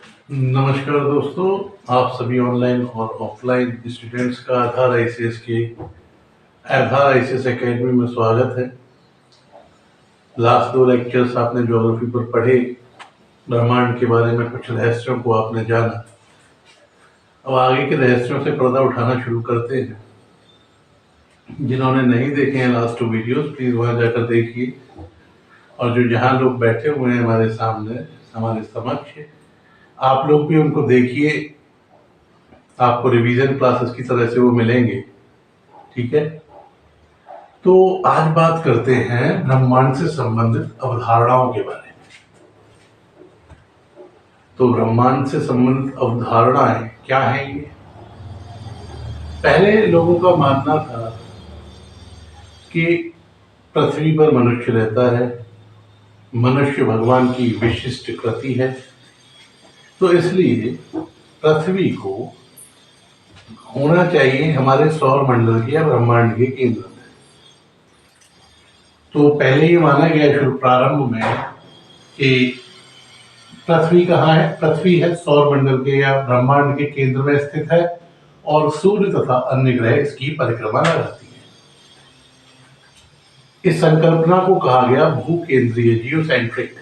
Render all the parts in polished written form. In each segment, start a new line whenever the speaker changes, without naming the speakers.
नमस्कार दोस्तों, आप सभी ऑनलाइन और ऑफलाइन स्टूडेंट्स का आधार आईसीएस एकेडमी में स्वागत है। लास्ट दो लेक्चर्स आपने ज्योग्राफी पर पढ़े, ब्रह्मांड के बारे में कुछ रहस्यों को आपने जाना। अब आगे के रहस्यों से पर्दा उठाना शुरू करते हैं। जिन्होंने नहीं देखे हैं लास्ट टू वीडियोस, प्लीज वहां जाकर देखिए। और जो जहाँ लोग बैठे हुए हैं हमारे सामने, हमारे समक्ष, आप लोग भी उनको देखिए। आपको रिवीजन क्लासेस की तरह से वो मिलेंगे, ठीक है। तो आज बात करते हैं ब्रह्मांड से संबंधित अवधारणाओं के बारे में। तो ब्रह्मांड से संबंधित अवधारणाएं क्या है ये? पहले लोगों का मानना था कि पृथ्वी पर मनुष्य रहता है, मनुष्य भगवान की विशिष्ट कृति है, तो इसलिए पृथ्वी को होना चाहिए हमारे सौर मंडल के या ब्रह्मांड के केंद्र में। तो पहले ये माना गया शुरू प्रारंभ में कि पृथ्वी कहाँ है? पृथ्वी है सौर मंडल के या ब्रह्मांड के केंद्र में स्थित है और सूर्य तथा अन्य ग्रह इसकी परिक्रमा लगाती है। इस संकल्पना को कहा गया भूकेंद्रीय जियोसेंट्रिक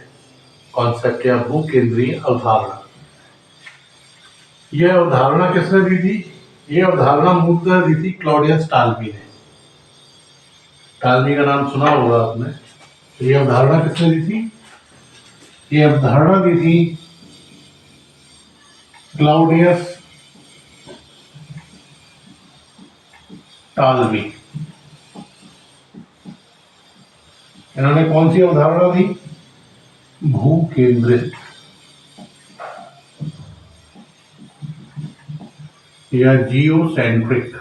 कॉन्सेप्ट या भूकेंद्रीय अवधारणा। यह अवधारणा किसने दी थी? यह अवधारणा मूलतः दी थी क्लॉडियस टाल्मी ने। टाल्मी का नाम सुना होगा आपने। तो यह अवधारणा किसने दी थी? यह अवधारणा दी थी क्लाउडियस टाल्मी। इन्होंने कौन सी अवधारणा दी? भूकेंद्रित या जियोसेंट्रिक।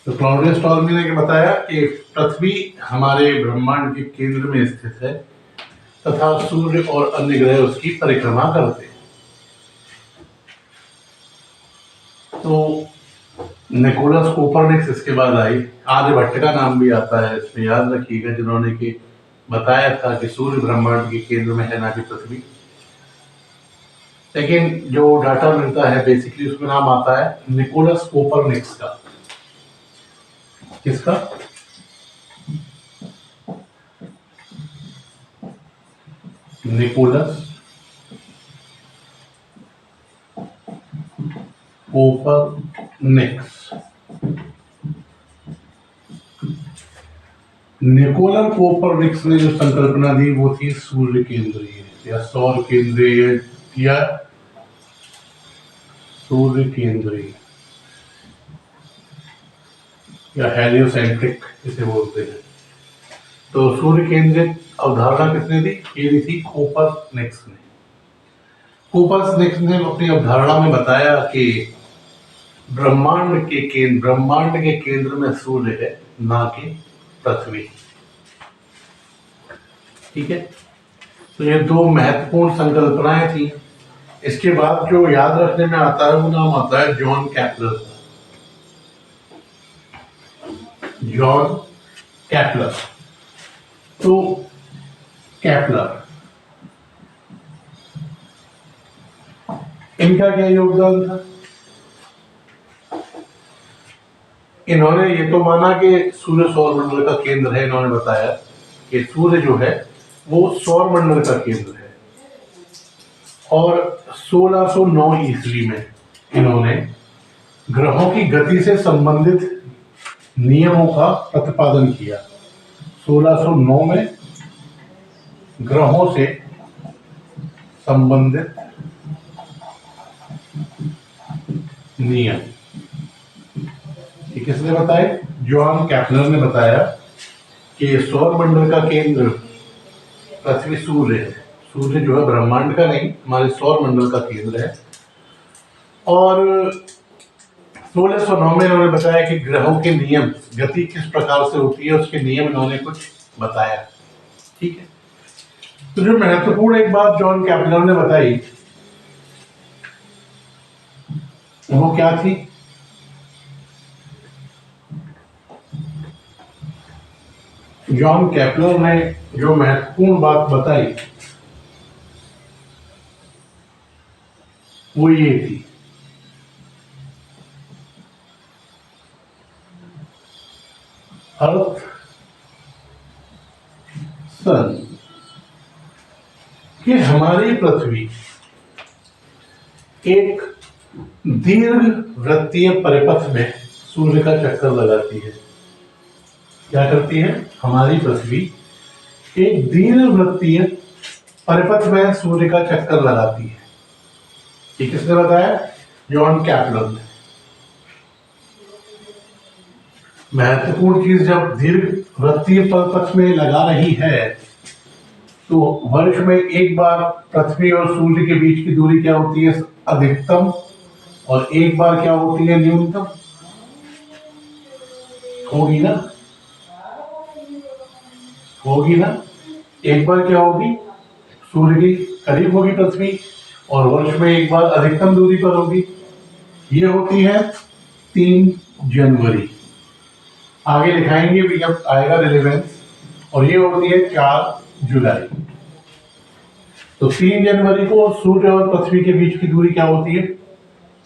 तो क्लाउडियस टाल्मी ने बताया कि पृथ्वी हमारे ब्रह्मांड के केंद्र में स्थित है तथा सूर्य और अन्य ग्रह उसकी परिक्रमा करते हैं। तो निकोलस कोपरनिकस इसके बाद आई। आर्यभट्ट का नाम भी आता है इसमें, याद रखिएगा, जिन्होंने कि बताया था कि सूर्य ब्रह्मांड के केंद्र में है, ना कि पृथ्वी। लेकिन जो डाटा मिलता है बेसिकली उसमें नाम आता है निकोलस कोपरनिकस का। किसका? Nicholas Copernicus. निकोलस कोपरनिकस ने जो संकल्पना दी वो थी सूर्य केंद्रीय या सौर केंद्रीय या सूर्य केंद्रीय या हेलियोसेंट्रिक इसे बोलते हैं। तो सूर्य केंद्रित अवधारणा किसने दी? ये दी थी कोपरनिकस ने। कोपरनिकस ने अपनी अवधारणा में बताया कि ब्रह्मांड के केंद्र में सूर्य है, ना कि पृथ्वी। ठीक है। तो ये दो महत्वपूर्ण संकल्पनाएं थी। इसके बाद जो याद रखने में आता है वो नाम आता है जॉन केपलर। John Kepler. तो केपलर, इनका क्या योगदान था? इन्होंने ये तो माना कि सूर्य सौर मंडल का केंद्र है। इन्होंने बताया कि सूर्य जो है वो सौर मंडल का केंद्र है। और 1609 ईस्वी में इन्होंने ग्रहों की गति से संबंधित नियमों का प्रतिपादन किया। 1609 में ग्रहों से संबंधित नियम किसने बताए? जॉन केपलर ने बताया कि सौर मंडल का केंद्र पृथ्वी सूर्य है। सूर्य जो है ब्रह्मांड का नहीं, हमारे सौर मंडल का केंद्र है। और 1609 में इन्होंने बताया कि ग्रहों के नियम, गति किस प्रकार से होती है उसके नियम इन्होंने कुछ बताया। ठीक है। तो जो महत्वपूर्ण एक बात जॉन केपलर ने बताई वो क्या थी? जॉन केपलर ने जो महत्वपूर्ण बात बताई वो ये थी, अर्थ सन कि हमारी पृथ्वी एक दीर्घ वृत्तीय परिपथ में सूर्य का चक्कर लगाती है। क्या करती है? हमारी पृथ्वी एक दीर्घ वृत्तीय परिपथ में सूर्य का चक्कर लगाती है। ये किसने बताया? जॉन केपलर ने। महत्वपूर्ण चीज, जब दीर्घ वृत्तीय परिपथ में लगा रही है तो वर्ष में एक बार पृथ्वी और सूर्य के बीच की दूरी क्या होती है? अधिकतम। और एक बार क्या होती है? न्यूनतम। होगी ना? होगी ना? एक बार क्या होगी? सूर्य के करीब होगी पृथ्वी, और वर्ष में एक बार अधिकतम दूरी पर होगी। ये होती है 3 जनवरी। आगे दिखाएंगे भी जब आएगा रिलेवेंस। और ये होती है 4 जुलाई। तो 3 जनवरी को सूर्य और पृथ्वी के बीच की दूरी क्या होती है?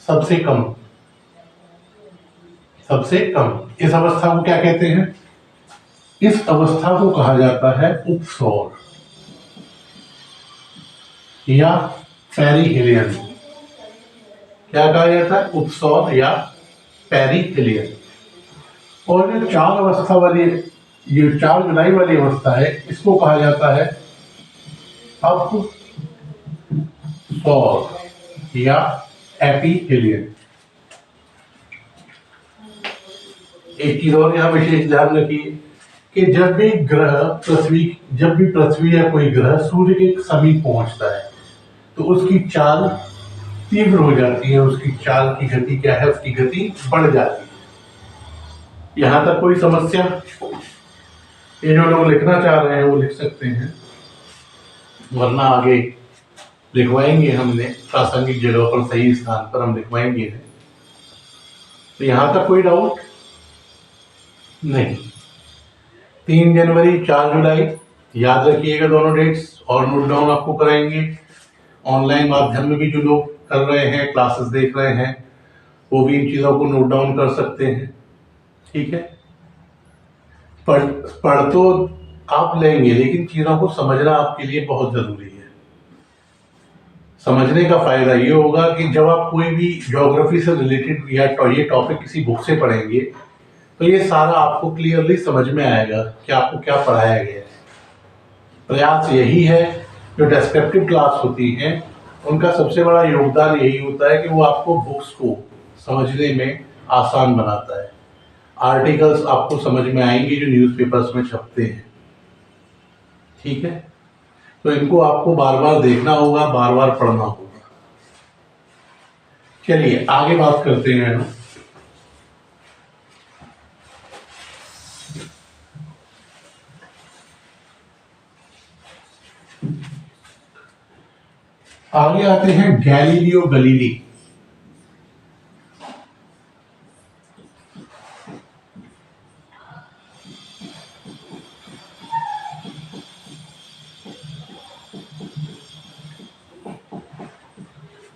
सबसे कम। सबसे कम। इस अवस्था को क्या कहते हैं? इस अवस्था को कहा जाता है उपसौर या पेरिहेलियन। क्या कहा जाता है? उपसौर या पेरिहेलियन। और जो 4 अवस्था वाली, ये 4 जुलाई वाली अवस्था है, इसको कहा जाता है अपसौर या एपीहेलियन। एक चीज और यहाँ विशेष ध्यान रखिए कि जब भी पृथ्वी या कोई ग्रह सूर्य के समीप पहुंचता है तो उसकी चाल तीव्र हो जाती है। उसकी चाल की गति क्या है? उसकी गति बढ़ जाती है। यहां तक कोई समस्या? ये जो लोग लिखना चाह रहे हैं वो लिख सकते हैं, वरना आगे लिखवाएंगे हमने प्रासंगिक जगह पर, सही स्थान पर हम लिखवाएंगे। तो यहां तक कोई डाउट नहीं। 3 जनवरी 4 जुलाई याद रखिएगा दोनों डेट्स, और नोट डाउन आपको कराएंगे। ऑनलाइन माध्यम में भी जो लोग कर रहे हैं, क्लासेस देख रहे हैं, वो भी इन चीजों को नोट डाउन कर सकते हैं। ठीक है? पढ़ तो आप लेंगे, लेकिन चीजों को समझना आपके लिए बहुत जरूरी है। समझने का फायदा ये होगा कि जब आप कोई भी ज्योग्राफी से रिलेटेड या ये टॉपिक किसी बुक से पढ़ेंगे तो ये सारा आपको क्लियरली समझ में आएगा कि आपको क्या पढ़ाया गया है। प्रयास यही है, जो डेस्क्रिप्टिव क्लास होती है उनका सबसे बड़ा योगदान यही होता है कि वो आपको बुक्स को समझने में आसान बनाता है। आर्टिकल्स आपको समझ में आएंगे जो न्यूज़पेपर्स में छपते हैं। ठीक है? तो इनको आपको बार बार देखना होगा, बार बार पढ़ना होगा। चलिए आगे बात करते हैं हम। आगे आते हैं गैलीलियो गलीली।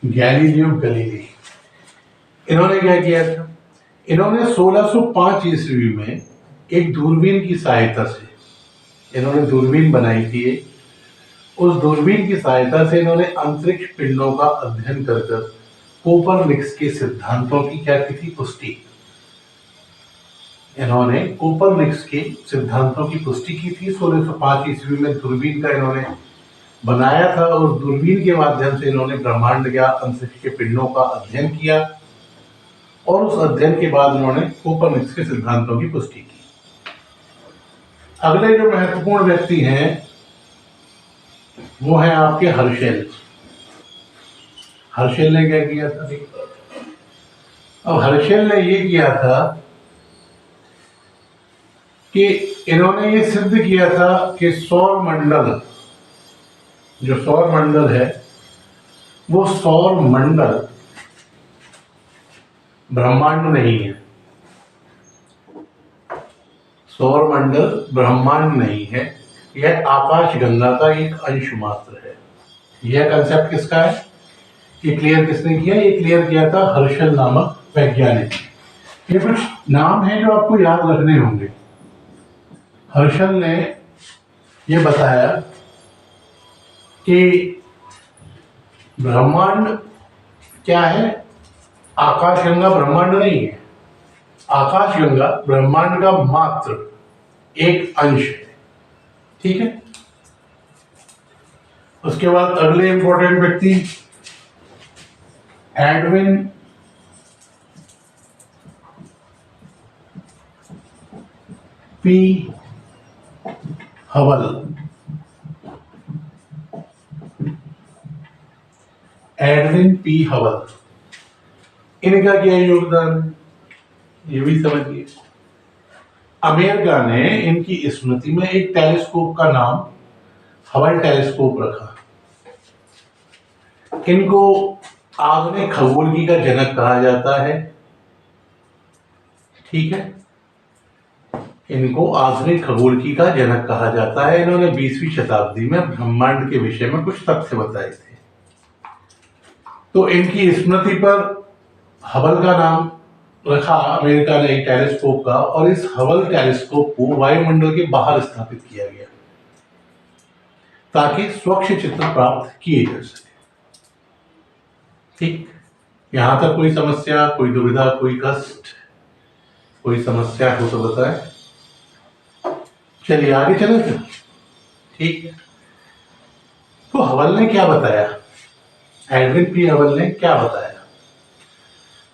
गैलीलियो गलीली इन्होंने क्या किया था? इन्होंने 1605 ईस्वी में एक दूरबीन की सहायता से इन्होंने दूरबीन बनाई थी। उस दूरबीन की सहायता से इन्होंने अंतरिक्ष पिंडों का अध्ययन कर कोपरनिकस के सिद्धांतों की क्या की थी? पुष्टि। इन्होंने कोपरनिकस के सिद्धांतों की पुष्टि की थी। 1605 ईस्वी में दूरबीन का इन्होंने बनाया था, और दूरबीन के माध्यम से इन्होंने ब्रह्मांड या अंतरिक्ष के पिंडों का अध्ययन किया, और उस अध्ययन के बाद उन्होंने कोपरनिकस के सिद्धांतों की पुष्टि की। अगले जो महत्वपूर्ण व्यक्ति हैं वो है आपके हर्शेल। हर्शेल ने क्या किया था? अब हर्शेल ने ये किया था कि इन्होंने ये सिद्ध किया था कि सौर मंडल, जो सौर मंडल है, वो सौर मंडल ब्रह्मांड नहीं है। सौरमंडल ब्रह्मांड नहीं है, यह आकाश गंगा का एक अंश मात्र है। यह कंसेप्ट किसका है? ये क्लियर किसने किया? ये क्लियर किया था हर्शल नामक वैज्ञानिक। ये कुछ नाम है जो आपको याद रखने होंगे। हर्शल ने ये बताया कि ब्रह्मांड क्या है? आकाशगंगा ब्रह्मांड नहीं है। आकाशगंगा ब्रह्मांड का मात्र एक अंश है। ठीक है। उसके बाद अगले इंपॉर्टेंट व्यक्ति Edwin P Hubble. Edwin P Hubble, इनका क्या योगदान, ये भी समझिए। अमेरिका ने इनकी स्मृति में एक टेलीस्कोप का नाम हबल टेलीस्कोप रखा। इनको आधुनिक खगोलकी का जनक कहा जाता है। ठीक है, इनको आधुनिक खगोलकी का जनक कहा जाता है। इन्होंने 20वीं शताब्दी में ब्रह्मांड के विषय में कुछ तथ्य बताए थे। तो इनकी स्मृति पर हबल का नाम रखा अमेरिका ने एक टेलीस्कोप का, और इस हबल टेलीस्कोप को वायुमंडल के बाहर स्थापित किया गया ताकि स्वच्छ चित्र प्राप्त किए जा सके। ठीक, यहां तक कोई समस्या, कोई दुविधा, कोई कष्ट, कोई समस्या हो तो बताएं। चलिए आगे चले फिर। ठीक, तो हबल ने क्या बताया? एडविन पी हबल ने क्या बताया?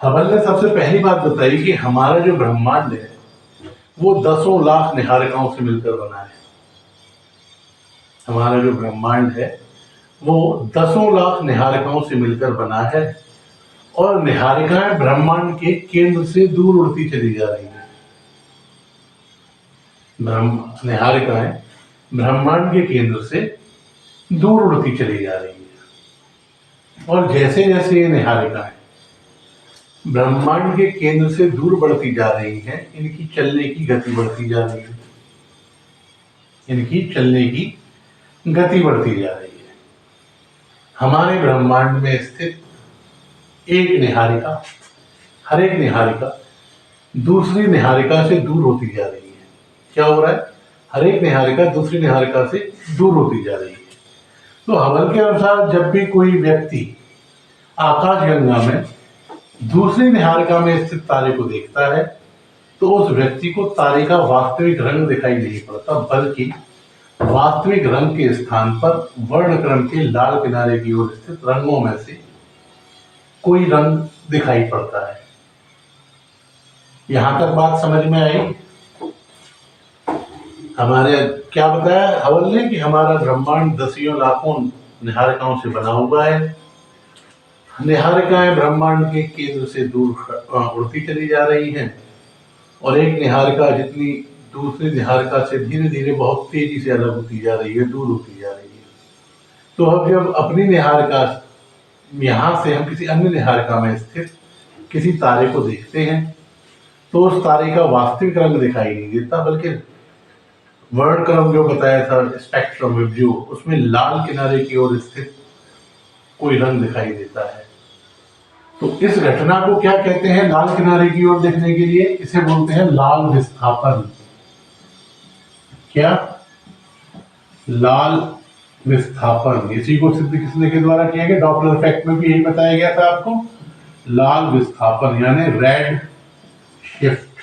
हबल ने सबसे पहली बात बताई कि हमारा जो ब्रह्मांड है वो 10 लाख निहारिकाओं से मिलकर बना है। हमारा जो ब्रह्मांड है वो 10 लाख निहारिकाओं से मिलकर बना है, और निहारिकाएं ब्रह्मांड के केंद्र से दूर उड़ती चली जा रही हैं। निहारिकाएं ब्रह्मांड के केंद्र से दूर उड़ती चली जा रही है, और जैसे जैसे ये निहारिकाएं ब्रह्मांड के केंद्र से दूर बढ़ती जा रही हैं, इनकी चलने की गति बढ़ती जा रही है। इनकी चलने की गति बढ़ती जा रही है। हमारे ब्रह्मांड में स्थित एक निहारिका, हर एक निहारिका दूसरी निहारिका से दूर होती जा रही है। क्या हो रहा है? हर एक निहारिका दूसरी निहारिका से दूर होती जा रही है। तो हबल के अनुसार जब भी कोई व्यक्ति आकाशगंगा में दूसरी निहारिका में स्थित तारे को देखता है तो उस व्यक्ति को तारे का वास्तविक रंग दिखाई नहीं पड़ता, बल्कि वास्तविक रंग के स्थान पर वर्णक्रम के लाल किनारे की ओर स्थित रंगों में से कोई रंग दिखाई पड़ता है। यहां तक बात समझ में आई? हमारे क्या बताया हबल ने कि हमारा ब्रह्मांड 10 लाखों निहारिकाओं से बना हुआ है। निहारिकाएं ब्रह्मांड के केंद्र से दूर उड़ती चली जा रही हैं, और एक निहारिका जितनी दूसरी निहारिका से धीरे धीरे बहुत तेजी से अलग होती जा रही है, दूर होती जा रही है। तो अब जब अपनी निहारिका यहां से हम किसी अन्य निहारिका में स्थित किसी तारे को देखते हैं तो उस तारे का वास्तविक रंग दिखाई नहीं देता, बल्कि वर्णक्रम जो बताया था, स्पेक्ट्रम व्यू, उसमें लाल किनारे की ओर स्थित कोई रंग दिखाई देता है। तो इस घटना को क्या कहते हैं? लाल किनारे की ओर देखने के लिए इसे बोलते हैं लाल विस्थापन। क्या? लाल विस्थापन। इसी को सिद्ध किसने के द्वारा किया गया? डॉपलर इफेक्ट में भी यही बताया गया था आपको। लाल विस्थापन यानी रेड शिफ्ट,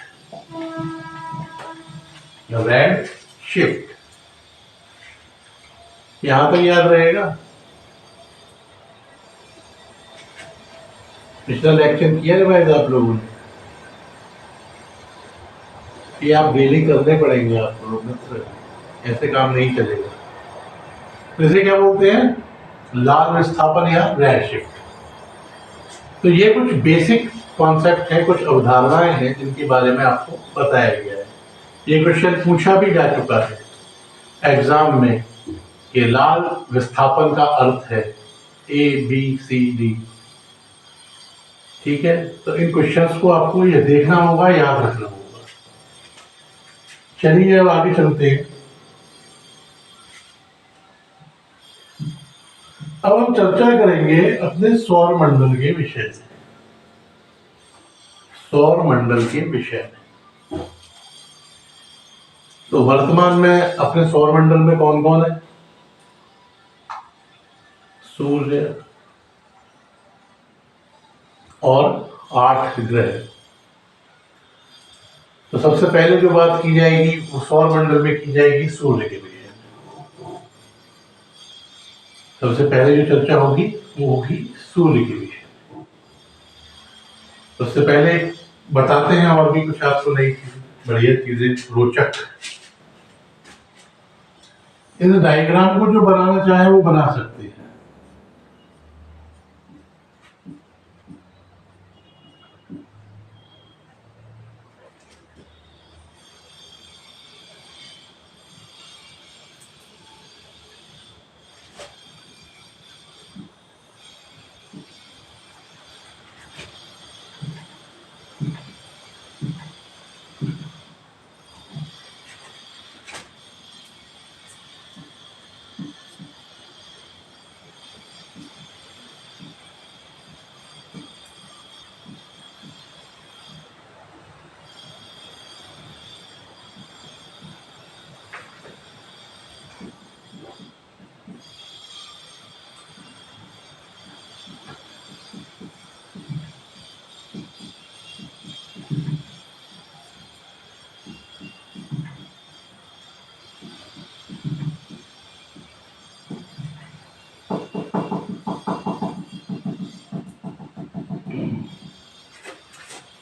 रेड शिफ्ट। यहां तक याद रहेगा? पिछला लेक्चर किया रिवाइज आप लोगों ने? ये आप डेली करने पड़ेंगे आप लोगों को, ऐसे काम नहीं चलेगा। इसे क्या बोलते हैं? लाल विस्थापन या रेड शिफ्ट। तो ये कुछ बेसिक कॉन्सेप्ट है, कुछ अवधारणाएं हैं जिनके बारे में आपको बताया गया है। ये क्वेश्चन पूछा भी जा चुका है एग्जाम में कि लाल विस्थापन का अर्थ है ABCD। ठीक है, तो इन क्वेश्चंस को आपको ये देखना होगा, याद रखना होगा। चलिए अब आगे चलते हैं। अब हम चर्चा करेंगे अपने सौर मंडल के विषय में। सौर मंडल के विषय में तो वर्तमान में अपने सौर मंडल में कौन कौन है? सूर्य और 8 ग्रह। तो सबसे पहले जो बात की जाएगी वो सौर मंडल में की जाएगी सूर्य के विषय में। सबसे पहले जो चर्चा होगी वो होगी सूर्य के विषय में। सबसे पहले बताते हैं और भी कुछ आपको नई बढ़िया चीजें, रोचक। इस डायग्राम को जो बनाना चाहे वो बना सकते हैं।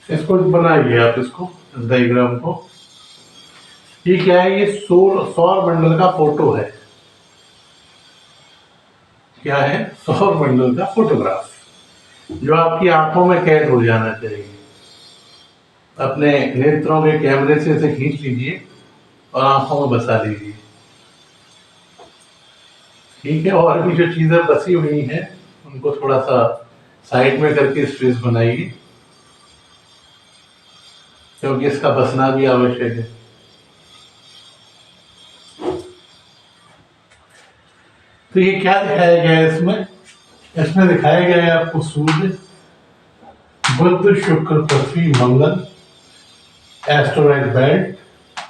इसको बनाइए आप, इसको डायग्राम को। ये क्या है? ये सौर मंडल का फोटो है। क्या है? सौर मंडल का फोटोग्राफ, जो आपकी आंखों में कैद हो जाना चाहिए। अपने नेत्रों के कैमरे से इसे खींच लीजिए और आंखों में बसा लीजिए। ठीक है। और भी जो चीजें बसी हुई हैं उनको थोड़ा सा साइड में करके स्पेस बनाइए, क्योंकि इसका बसना भी आवश्यक है। तो ये क्या दिखाया गया है इसमें? इसमें दिखाया गया है आपको सूर्य, बुध, शुक्र, पृथ्वी, मंगल, एस्टेरॉयड बेल्ट,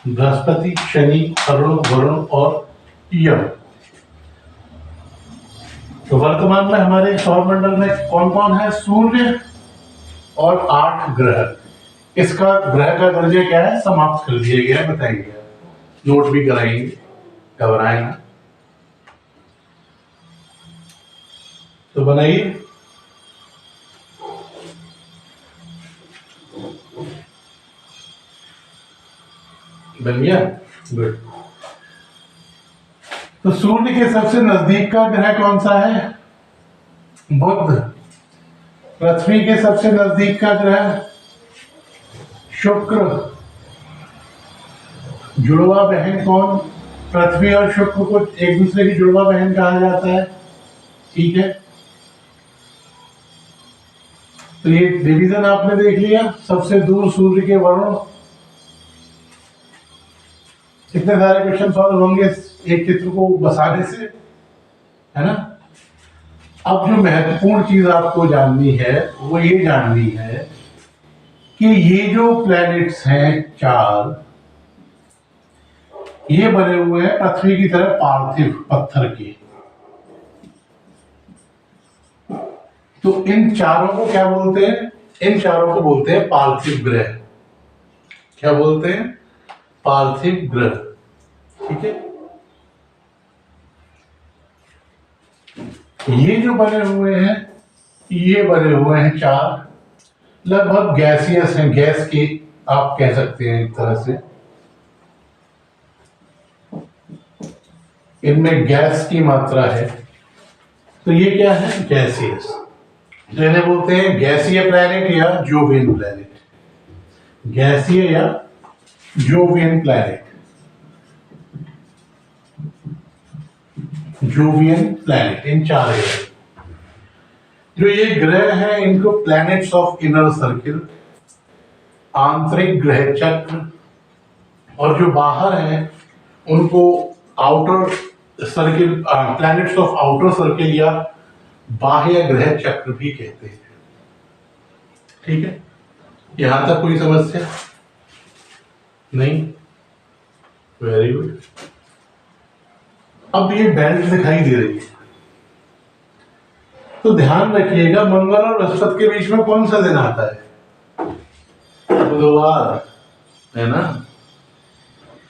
बृहस्पति, शनि, अरुण, वरुण और यम। तो वर्तमान में हमारे सौरमंडल में कौन कौन है? सूर्य और 8 ग्रह। इसका ग्रह का दर्जा क्या है? समाप्त कर दिया गया है, बताएंगे, नोट भी कराएंगे, घबराए ना। तो बनाइए। बन गया? गुड। तो सूर्य के सबसे नजदीक का ग्रह कौन सा है? बुध। पृथ्वी के सबसे नजदीक का ग्रह शुक्र। जुड़वा बहन कौन? पृथ्वी और शुक्र को एक दूसरे की जुड़वा बहन कहा जाता है। ठीक है। तो ये डिवीजन आपने देख लिया। सबसे दूर सूर्य के वरुण। कितने सारे क्वेश्चन सॉल्व होंगे एक चित्र को बसाने से, है ना। अब जो महत्वपूर्ण चीज आपको जाननी है वो ये जाननी है कि ये जो प्लैनेट्स हैं 4, ये बने हुए हैं पृथ्वी की तरह पार्थिव पत्थर के। तो इन चारों को क्या बोलते हैं? इन चारों को बोलते हैं पार्थिव ग्रह। क्या बोलते हैं? पार्थिव ग्रह। ठीक है। ये जो बने हुए हैं, ये बने हुए हैं 4, लगभग गैसियस हैं, गैस के आप कह सकते हैं एक तरह से। इनमें गैस की मात्रा है, तो ये क्या है? गैसियस। जिन्हें बोलते हैं गैसीय प्लैनेट या जोवियन प्लैनेट। गैसीय या जोवियन प्लैनेट। जोवियन प्लैनेट, इन 4 ग्रह। जो ये ग्रह हैं इनको प्लैनेट्स ऑफ इनर सर्किल, आंतरिक ग्रह चक्र और जो बाहर हैं उनको outer circle, planets of outer circle या बाह्य ग्रह चक्र भी कहते हैं। ठीक है, यहां तक कोई समस्या नहीं? Very good. अब ये बेल्ट दिखाई दे रही है, तो ध्यान रखिएगा मंगल और बृहस्पति के बीच में कौन सा दिन आता है? बुधवार, है ना?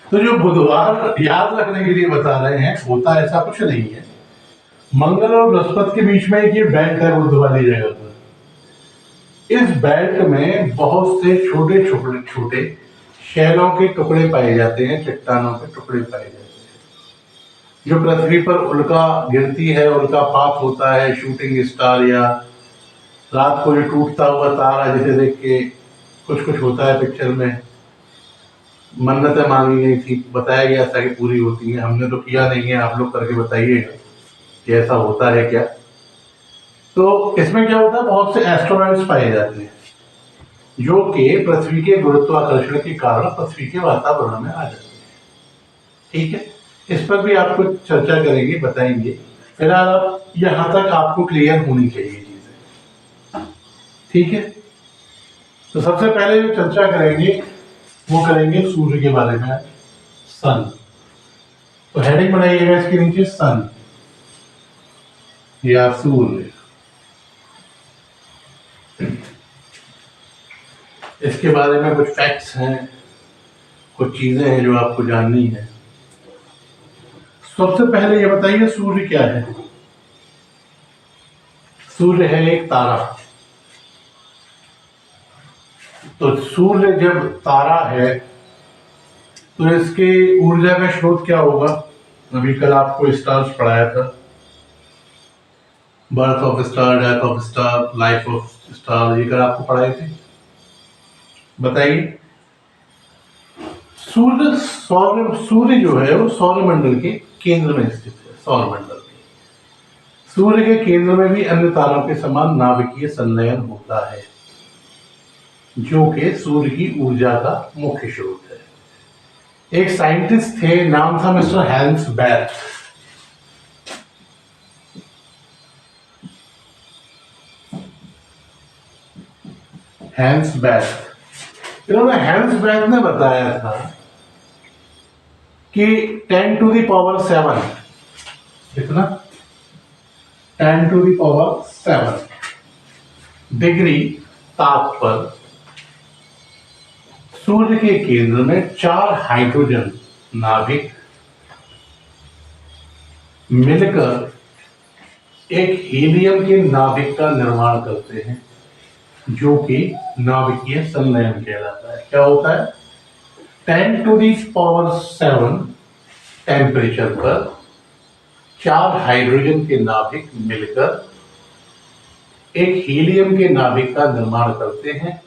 तो जो बुधवार याद रखने के लिए बता रहे हैं, होता ऐसा कुछ नहीं है। मंगल और बृहस्पति के बीच में एक ये बेल्ट है बुध वाली जगह पर। इस बेल्ट में बहुत से छोटे छोटे छोटे शैलों के टुकड़े पाए जाते हैं, चट्टानों के टुकड़े पाए जाते हैं, जो पृथ्वी पर उल्का गिरती है, उल्का पात होता है, शूटिंग स्टार या रात को जो टूटता हुआ तारा जिसे देख के कुछ कुछ होता है पिक्चर में। मन्नतें मांगी गई थी, बताया गया था कि पूरी होती है, हमने तो किया नहीं है, आप लोग करके बताइएगा कि ऐसा होता है क्या। तो इसमें क्या होता है, बहुत से एस्ट्रॉइड्स पाए जाते हैं जो कि पृथ्वी के गुरुत्वाकर्षण के कारण पृथ्वी के वातावरण में आ जाते हैं। ठीक है, इस पर भी आपको चर्चा करेंगे, बताएंगे। फिलहाल अब यहां तक आपको क्लियर होनी चाहिए चीजें। ठीक है, तो सबसे पहले जो चर्चा करेंगे वो करेंगे सूर्य के बारे में, सन। तो हेडिंग बनाइएगा इसके नीचे, सन या सूर्य। इसके बारे में कुछ फैक्ट्स हैं, कुछ चीजें हैं जो आपको जाननी है। सबसे पहले ये बताइए सूर्य क्या है? सूर्य है एक तारा। तो सूर्य जब तारा है तो इसके ऊर्जा का स्रोत क्या होगा? अभी कल आपको स्टार्स पढ़ाया था, birth of star, death of star, life of star, ये कल आपको पढ़ाए थे। बताइए। सूर्य जो है वो सौरमंडल के केंद्र में स्थित है। सौरमंडल के सूर्य के केंद्र में भी अन्य तारों के समान नाभिकीय संलयन होता है, जो कि सूर्य की ऊर्जा का मुख्य स्रोत है। एक साइंटिस्ट थे, नाम था मिस्टर हैंस बैथ। हैंस बैथ, हैंस बैथ ने बताया था कि 10⁻⁷, कितना? 10⁻⁷ डिग्री ताप पर सूर्य के केंद्र में 4 हाइड्रोजन नाभिक मिलकर एक हीलियम के नाभिक का निर्माण करते हैं, जो कि नाभिकीय संलयन कहलाता है। क्या होता है? 10⁻⁷ टेम्परेचर पर 4 हाइड्रोजन के नाभिक मिलकर एक हीलियम के नाभिक का निर्माण करते हैं,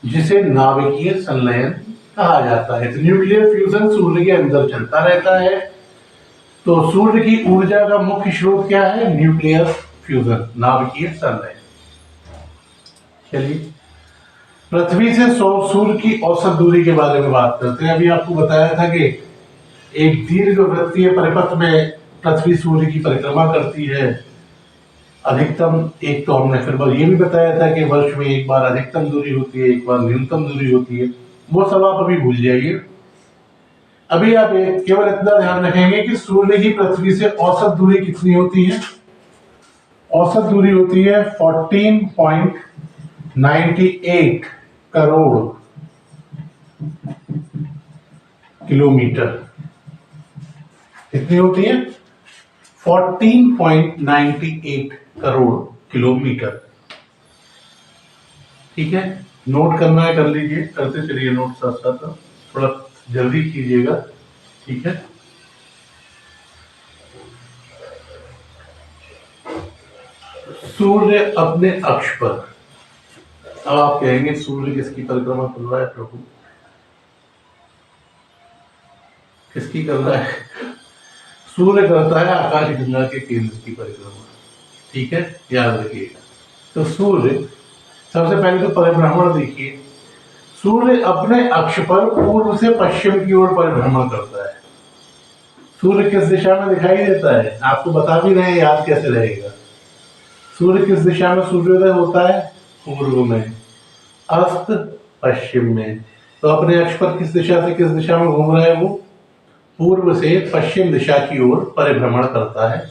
जिसे नाभिकीय संलयन कहा जाता है। तो न्यूक्लियर फ्यूजन सूर्य के अंदर चलता रहता है। तो सूर्य की ऊर्जा का मुख्य स्रोत क्या है? न्यूक्लियर फ्यूजन, नाभिकीय संलयन। चलिए, पृथ्वी से सूर्य की औसत दूरी के बारे में बात करते हैं। अभी आपको बताया था कि एक दीर्घवृत्तीय परिपथ में पृथ्वी सूर्य की परिक्रमा करती है अधिकतम। एक तो हमने फिर ये भी बताया था कि वर्ष में एक बार अधिकतम दूरी होती है, एक बार न्यूनतम दूरी होती है। वो सब आप अभी भूल जाइए। अभी आप केवल इतना ध्यान रखेंगे कि सूर्य की पृथ्वी से औसत दूरी कितनी होती है? औसत दूरी होती है 14.98 करोड़ किलोमीटर। कितनी होती है? 14.98 करोड़ किलोमीटर। ठीक है, नोट करना है कर लीजिए, करते चलिए नोट साथ साथ, थोड़ा जल्दी कीजिएगा। ठीक है, सूर्य अपने अक्ष पर, अब आप कहेंगे सूर्य किसकी परिक्रमा कर रहा है प्रभु? किसकी कर रहा है? सूर्य करता है आकाश गंगा के केंद्र की परिक्रमा। ठीक है, याद रखिएगा। तो सूर्य, सबसे पहले तो परिभ्रमण देखिए। सूर्य अपने अक्ष पर पूर्व से पश्चिम की ओर परिभ्रमण करता है। सूर्य किस दिशा में दिखाई देता है? आपको बता भी रहे हैं, याद कैसे रहेगा। सूर्य किस दिशा में सूर्योदय होता है? पूर्व में। अस्त पश्चिम में। तो अपने अक्ष पर किस दिशा से किस दिशा में घूम रहा है वो? पूर्व से पश्चिम दिशा की ओर परिभ्रमण करता है।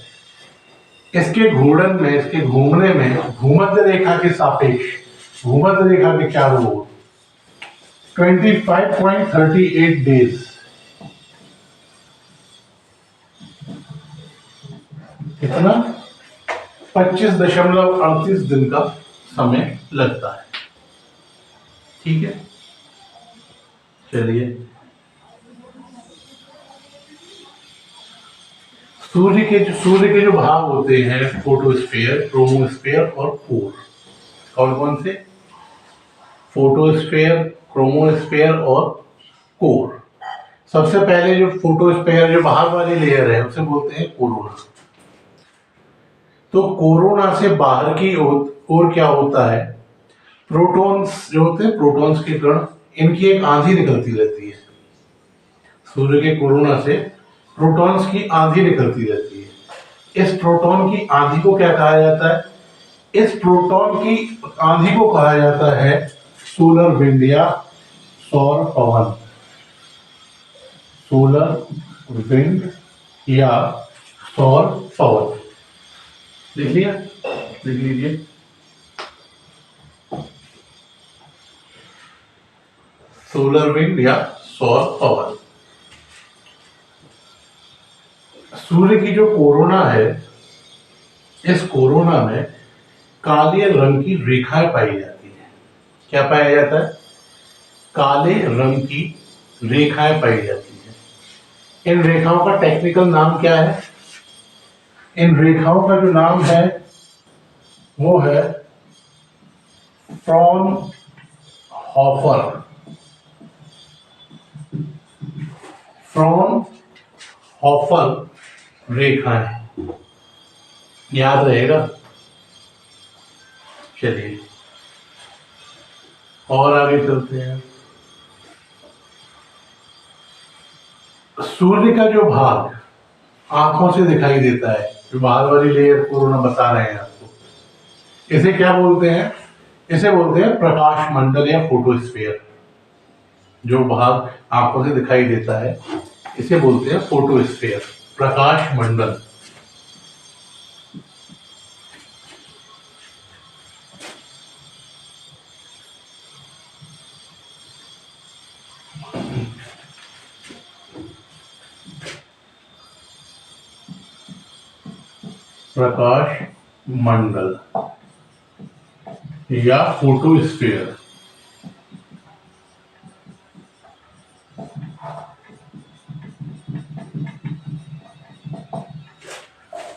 इसके घूर्णन में, इसके घूमने में भूमध्य रेखा के सापेक्ष, भूमध्य रेखा के चारों ओर 25.38 डेज, कितना? 25.38 दिन का समय लगता है। ठीक है, चलिए। सूर्य के जो भाग होते हैं, फोटोस्फीयर, क्रोमोस्फीयर और कोर। कौन कौन से? फोटोस्फीयर, क्रोमोस्फीयर और कोर। सबसे पहले जो फोटोस्फीयर, जो बाहर वाली लेयर है, उसे बोलते हैं कोरोना। तो कोरोना से बाहर की ओर क्या होता है? प्रोटॉन्स जो होते हैं, प्रोटॉन्स के कण, इनकी एक आंधी निकलती रहती है। सूर्य के कोरोना से प्रोटॉन्स की आंधी निकलती रहती है। इस प्रोटॉन की आंधी को क्या कहा जाता है? इस प्रोटॉन की आंधी को कहा जाता है सोलर विंड या सौर पवन। सोलर विंड या सौर पवन। लिख लिया? लिख लीजिए। सोलर विंड या सौर पवन। सूर्य की जो कोरोना है, इस कोरोना में काले रंग की रेखाएं पाई जाती हैं। क्या पाया जाता है? काले रंग की रेखाएं पाई जाती हैं। इन रेखाओं का टेक्निकल नाम क्या है? इन रेखाओं का जो नाम है वो है फ्रॉनहोफर। फ्रॉनहोफर रेखाएं, याद रहेगा। चलिए और आगे चलते हैं। सूर्य का जो भाग आंखों से दिखाई देता है, जो बाहर वाली लेयर कोरोना बता रहे हैं आपको, इसे क्या बोलते हैं? इसे बोलते हैं प्रकाश मंडल या फोटोस्फीयर। जो भाग आंखों से दिखाई देता है, इसे बोलते हैं फोटोस्फीयर, प्रकाश मंडल। प्रकाश मंडल या फोटोस्फीयर।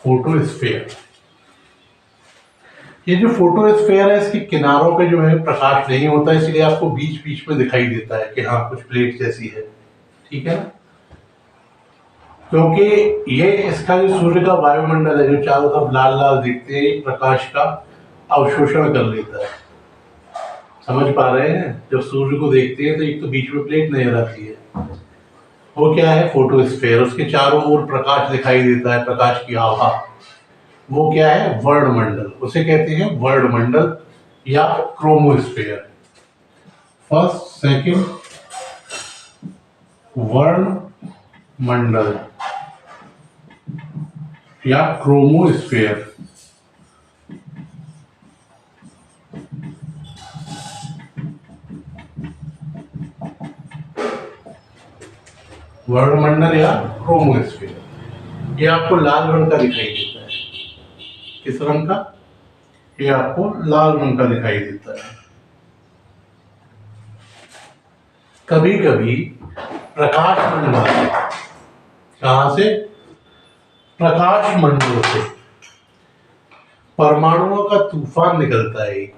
फोटोस्फीयर, ये जो फोटोस्फीयर है, इसके किनारों पे जो है प्रकाश नहीं होता, इसलिए आपको बीच बीच में दिखाई देता है कि हाँ कुछ प्लेट जैसी है। ठीक है ना? क्योंकि ये इसका जो सूर्य का वायुमंडल है, जो चारों तरफ लाल लाल दिखते हैं, प्रकाश का अवशोषण कर लेता है। समझ पा रहे हैं? जब सूर्य को देखते हैं तो एक तो बीच में प्लेट नजर आती है, वो क्या है? फोटोस्फीयर। उसके चारों ओर प्रकाश दिखाई देता है, प्रकाश की आभा। वो क्या है? वर्णमंडल। उसे कहते हैं वर्णमंडल या क्रोमोस्फीयर। फर्स्ट, सेकंड, वर्णमंडल या क्रोमोस्फीयर। वर्णमंडल या क्रोमोस्फीयर। ये आपको लाल रंग का दिखाई देता है। किस रंग का? ये आपको लाल रंग का दिखाई देता है। कभी कभी प्रकाश मंडल से, कहां से? प्रकाश मंडल से परमाणुओं का तूफान निकलता है। एक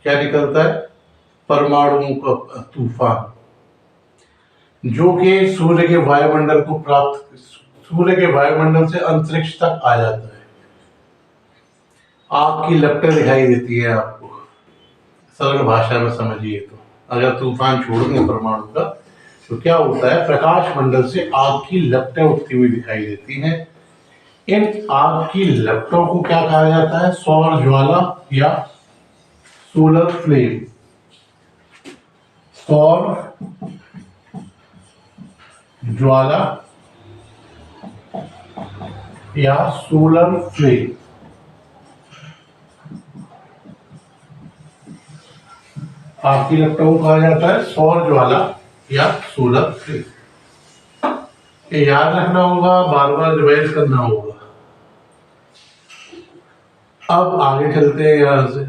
क्या निकलता है? परमाणुओं का तूफान, जो कि सूर्य के वायुमंडल को प्राप्त, सूर्य के वायुमंडल से अंतरिक्ष तक आ जाता है। आग की लपटें दिखाई देती है आपको, सरल भाषा में समझिए तो अगर तूफान छोड़ दें परमाणु का, तो क्या होता है, प्रकाश मंडल से आग की लपटें उठती हुई दिखाई देती हैं। इन आग की लपटों को क्या कहा जाता है, सौर ज्वाला या सोलर फ्लेम। सौर ज्वाला या सोलर फ्लेम। आग की लपटों को कहा जाता है सौर ज्वाला या सोलर फ्लेम। ये याद रखना होगा, बार बार रिवाइज करना होगा। अब आगे चलते हैं यहां से।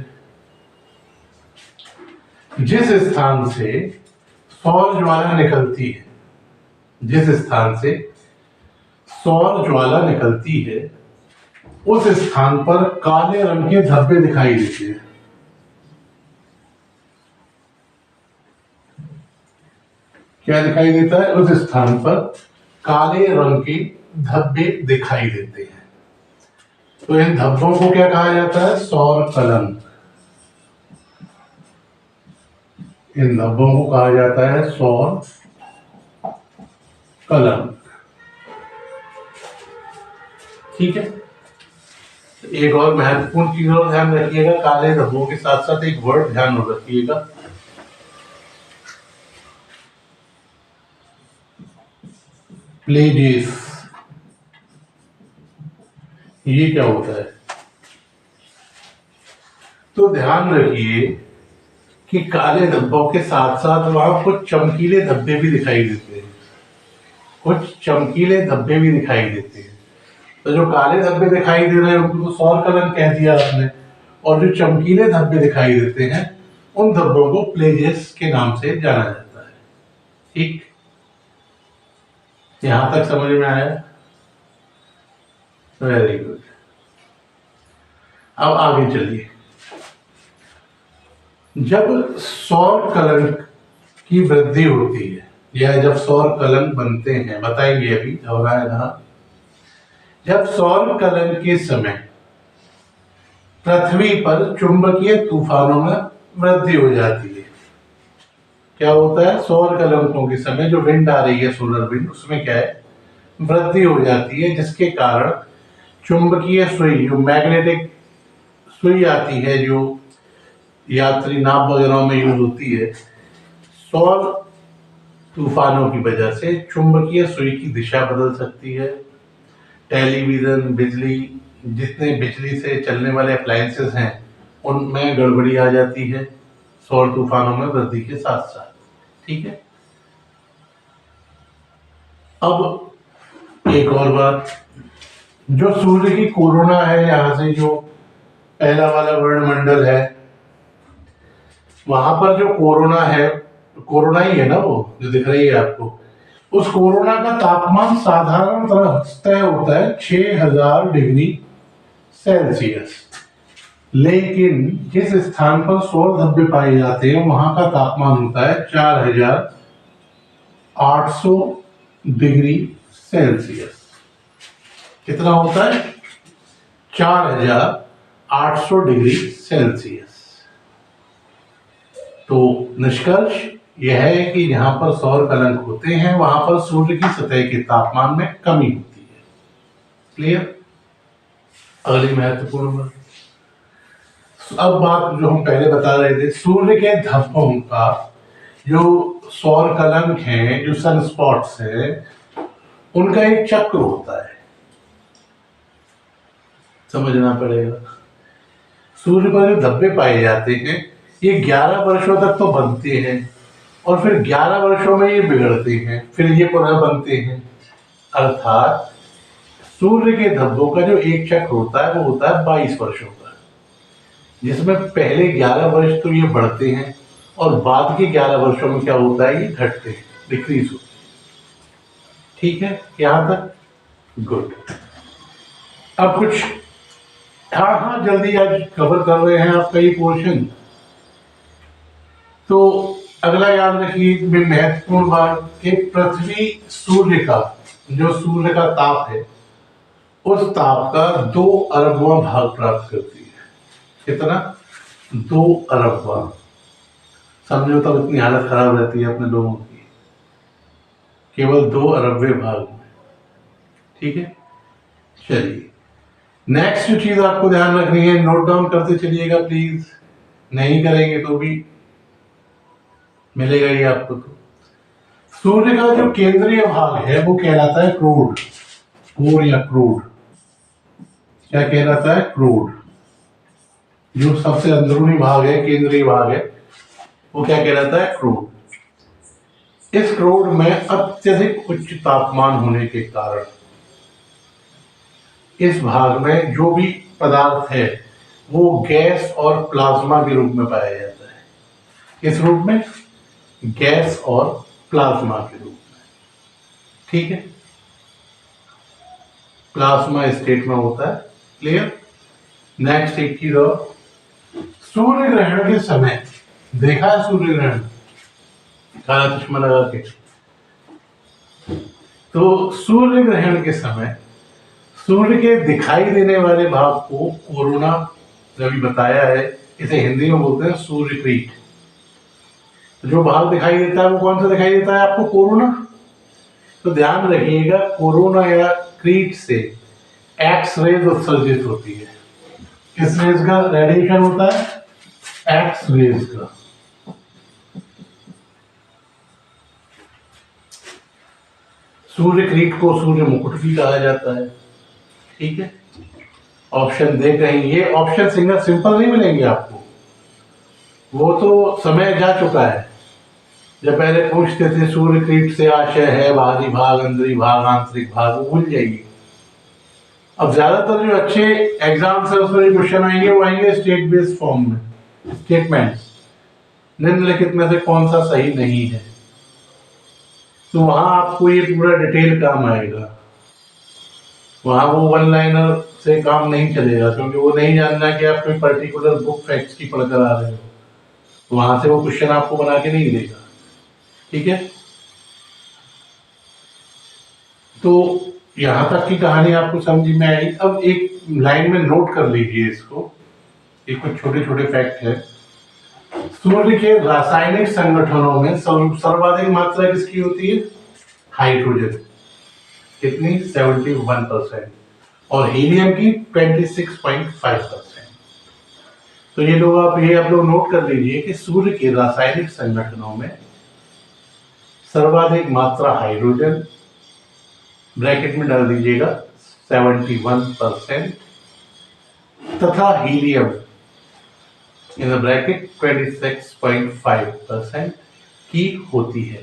जिस स्थान से सौर ज्वाला निकलती है, जिस स्थान से सौर ज्वाला निकलती है, उस स्थान पर काले रंग के धब्बे दिखाई देते हैं। क्या दिखाई देता है, उस स्थान पर काले रंग के धब्बे दिखाई देते हैं। तो इन धब्बों को क्या कहा जाता है, सौर कलंक। इन धब्बों को कहा जाता है सौर कलंक। ठीक है। एक और महत्वपूर्ण चीज और ध्यान रखिएगा, काले धब्बों के साथ साथ एक वर्ड ध्यान रखिएगा, प्लेजेस। ये क्या होता है, तो ध्यान रखिए कि काले धब्बों के साथ साथ वहां कुछ चमकीले धब्बे भी दिखाई देते हैं, कुछ चमकीले धब्बे भी दिखाई देते हैं। तो जो काले धब्बे दिखाई दे रहे हैं उनको तो सौर कलंक कह दिया आपने, और जो चमकीले धब्बे दिखाई देते हैं उन धब्बों को प्लेजेस के नाम से जाना जाता है। ठीक, यहां तक समझ में आया? Very good. अब आगे चलिए। जब सौर कलंक की वृद्धि होती है या जब सौर कलंक बनते हैं, बताएंगे अभी, घबराए ना। जब सौर कलंक के समय पृथ्वी पर चुंबकीय तूफानों में वृद्धि हो जाती है। क्या होता है, सौर कलंकों के समय जो विंड आ रही है, सोलर विंड, उसमें क्या है, वृद्धि हो जाती है, जिसके कारण चुंबकीय सुई, जो मैग्नेटिक सुई आती है, जो यात्री नाव वगैरह में यूज होती है, सौर तूफानों की वजह से चुंबकीय सुई की दिशा बदल सकती है। टेलीविजन, बिजली, जितने बिजली से चलने वाले अप्लायंसेस हैं उनमें गड़बड़ी आ जाती है सौर तूफानों में वृद्धि के साथ साथ। ठीक है। अब एक और बात, जो सूर्य की कोरोना है, यहां से जो पहला वाला वर्णमंडल है, वहां पर जो कोरोना है, कोरोना ही है ना वो जो दिख रही है आपको, उस कोरोना का तापमान साधारणतः तय होता है 6000 डिग्री सेल्सियस। लेकिन जिस स्थान पर सौर धब्बे पाए जाते हैं वहां का तापमान होता है 4800 डिग्री सेल्सियस। कितना होता है, 4800 डिग्री सेल्सियस। तो निष्कर्ष यह है कि जहां पर सौर कलंक होते हैं वहां पर सूर्य की सतह के तापमान में कमी होती है। क्लियर? अगली महत्वपूर्ण बात, अब बात जो हम पहले बता रहे थे, सूर्य के धब्बों का जो सौर कलंक है, जो सन स्पॉट्स है, उनका एक चक्र होता है, समझना पड़ेगा। सूर्य पर जो धब्बे पाए जाते हैं ये 11 वर्षों तक तो बनते हैं और फिर 11 वर्षों में ये बिगड़ते हैं, फिर ये पुनः बनते हैं। अर्थात सूर्य के धब्बों का जो एक चक्र होता है वो होता है 22 वर्षों का, जिसमें पहले 11 वर्ष तो ये बढ़ते हैं और बाद के 11 वर्षों में क्या होता है, ये घटते हैं, डिक्रीज होते हैं। ठीक है, यहां तक गुड। अब कुछ हाँ जल्दी आज कवर कर रहे हैं आपका ये पोर्शन। तो अगला याद रखिए महत्वपूर्ण बात कि पृथ्वी सूर्य का, जो सूर्य का ताप है, उस ताप का 2 अरबवां भाग प्राप्त करती है। कितना? 2 अरबवां। समझो तब इतनी हालत खराब रहती है अपने लोगों की, केवल 2 अरबवें भाग में। ठीक है, चलिए नेक्स्ट जो चीज आपको ध्यान रखनी है, नोट डाउन करते चलिएगा प्लीज, नहीं करेंगे तो भी मिलेगा ही आपको। तो सूर्य का जो केंद्रीय भाग है वो कहलाता है क्रोड, कोर या क्रोड। क्या कहलाता है? क्रोड। जो सबसे अंदरूनी भाग है, केंद्रीय भाग है, वो क्या कहलाता है? क्रोड। इस क्रोड में अत्यधिक उच्च तापमान होने के कारण इस भाग में जो भी पदार्थ है वो गैस और प्लाज्मा के रूप में पाया जाता है। किस रूप में? गैस और प्लाज्मा के रूप में। ठीक है, प्लाज्मा स्टेट में होता है। क्लियर? नेक्स्ट एक चीज और, सूर्य ग्रहण के समय, देखा है सूर्य ग्रहण काला चश्मा लगा के? तो सूर्य ग्रहण के समय सूर्य के दिखाई देने वाले भाग को कोरोना अभी बताया है, इसे हिंदी में बोलते हैं सूर्यक्रीट। जो भाग दिखाई देता है वो कौन सा दिखाई देता है आपको? कोरोना। तो ध्यान रखिएगा, कोरोना या क्रीट से एक्स रेज उत्सर्जित होती है। किस रेज का रेडिएशन होता है? एक्स रेज का। सूर्यक्रीट को सूर्य मुकुट भी कहा जाता है। ठीक है, ऑप्शन दे कहीं, ये ऑप्शन सिंगल सिंपल नहीं मिलेंगे आपको, वो तो समय जा चुका है। जब पहले पूछते थे सूर्यक्रीट से आशय है बाहरी भाग, अंदरी भाग, आंतरिक भाग, वो भूल जाइए। अब ज्यादातर जो अच्छे एग्जाम्स है उसमें जो क्वेश्चन आएंगे वो आएंगे स्टेट बेस्ड फॉर्म में, स्टेटमेंट्स, निम्नलिखित में से कौन सा सही नहीं है। तो वहां आपको ये पूरा डिटेल काम आएगा। वहां वो वन लाइनर से काम नहीं चलेगा, क्योंकि वो नहीं जानना कि आप कोई पर्टिकुलर बुक फैक्ट्स की पढ़कर आ रहे हो, तो वहां से वो क्वेश्चन आपको बना के नहीं देगा। ठीक है, तो यहां तक की कहानी आपको समझ में आई। अब एक लाइन में नोट कर लीजिए इसको, ये कुछ छोटे छोटे फैक्ट है। सूर्य के रासायनिक संगठनों में सर्वाधिक मात्रा किसकी होती है? हाइड्रोजन। कितनी? 71%। और हीलियम की 26.5%। तो ये लोग आप लोग नोट कर लीजिए कि सूर्य के रासायनिक संगठनों में सर्वाधिक मात्रा हाइड्रोजन, ब्रैकेट में डाल दीजिएगा 71%, तथा हीलियम इन द ब्रैकेट 26.5% की होती है।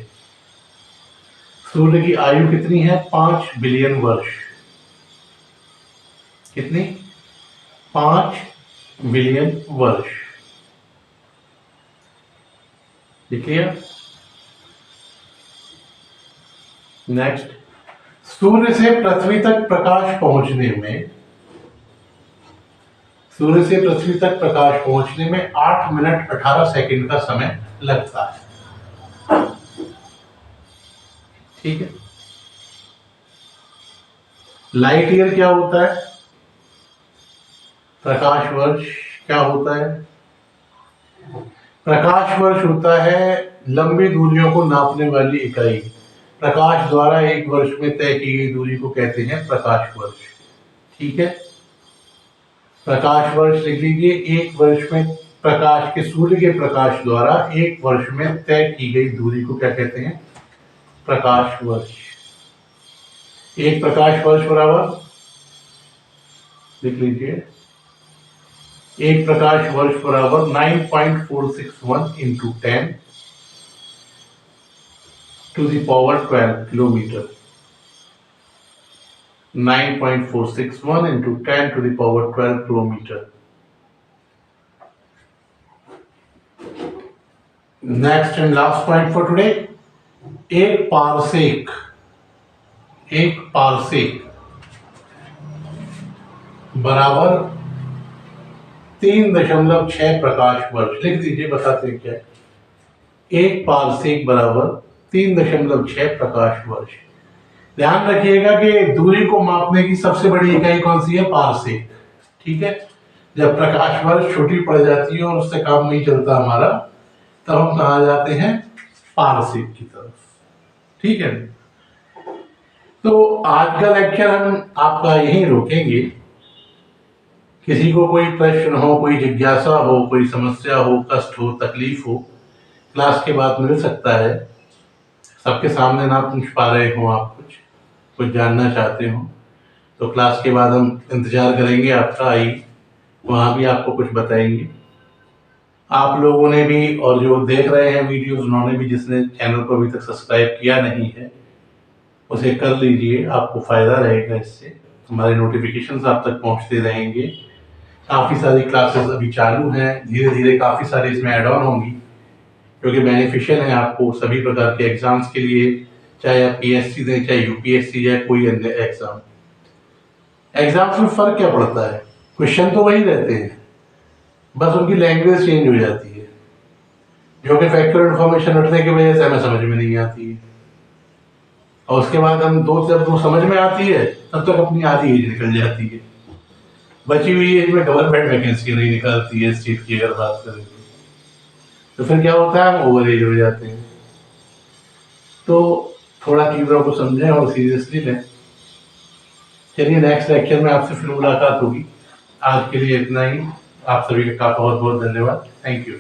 सूर्य की आयु कितनी है? 5 बिलियन वर्ष। कितनी? 5 बिलियन वर्ष। देखिए नेक्स्ट, सूर्य से पृथ्वी तक प्रकाश पहुंचने में 8 मिनट 18 सेकंड का समय लगता है। ठीक है, लाइट ईयर क्या होता है? प्रकाश वर्ष क्या होता है? प्रकाश वर्ष होता है लंबी दूरियों को नापने वाली इकाई। प्रकाश द्वारा एक वर्ष में तय की गई दूरी को कहते हैं प्रकाश वर्ष। ठीक है, प्रकाश वर्ष लिख लीजिए। एक वर्ष में प्रकाश के, सूर्य के प्रकाश द्वारा एक वर्ष में तय की गई दूरी को क्या कहते हैं? प्रकाश वर्ष। एक प्रकाश वर्ष बराबर, लिख लीजिए, एक प्रकाश वर्ष बराबर 9.461 into 10 to the power 12 kilometre. 9.461 into 10 to the power 12 kilometre. Next and last point for today, एक पारसेक बराबर 3.6 प्रकाश वर्ष। लिख दीजिए, बताते हैं क्या है। एक पारसेक बराबर 3.6 प्रकाश वर्ष। ध्यान रखिएगा कि दूरी को मापने की सबसे बड़ी इकाई कौन सी है? पारसेक। ठीक है, जब प्रकाश वर्ष छोटी पड़ जाती है और उससे काम नहीं चलता हमारा, तब हम कहाँ जाते हैं, पारसिक की तरफ। ठीक है, तो आज का लेक्चर हम आपका यहीं रोकेंगे। किसी को कोई प्रश्न हो, कोई जिज्ञासा हो, कोई समस्या हो, कष्ट हो, तकलीफ हो, क्लास के बाद मिल सकता है। सबके सामने ना पूछ पा रहे हो आप, कुछ जानना चाहते हो, तो क्लास के बाद हम इंतजार करेंगे आपका। आइए, वहाँ भी आपको कुछ बताएंगे। आप लोगों ने भी, और जो देख रहे हैं वीडियोस, उन्होंने भी, जिसने चैनल को अभी तक सब्सक्राइब किया नहीं है, उसे कर लीजिए, आपको फायदा रहेगा इससे। हमारे नोटिफिकेशंस आप तक पहुंचते रहेंगे। काफ़ी सारी क्लासेस अभी चालू हैं, धीरे धीरे काफ़ी सारी इसमें ऐड ऑन होंगी, जो कि बेनिफिशियल है आपको सभी प्रकार के एग्जाम्स के लिए, चाहे आप पीएससी दें, चाहे यूपीएससी, या कोई अन्य एग्जाम। एग्जाम्स में फर्क क्या पड़ता है, क्वेश्चन तो वही रहते हैं, बस उनकी लैंग्वेज चेंज हो जाती है, जो कि फैक्चुअल इन्फॉर्मेशन रटने की वजह से हमें समझ में नहीं आती है। और उसके बाद हम जब वो समझ में आती है, तब तक अपनी आधी एज निकल जाती है। बची हुई एज में गवर्नमेंट वैकेंसी नहीं निकालती है स्टेट की, अगर बात करें तो फिर क्या होता है, हम ओवर एज हो जाते हैं। तो थोड़ा चीज़ों को समझें और सीरियसली लें। चलिए, नेक्स्ट लेक्चर में आपसे फिर मुलाकात होगी। आज के लिए इतना ही। आप सभी का बहुत बहुत धन्यवाद। Thank you.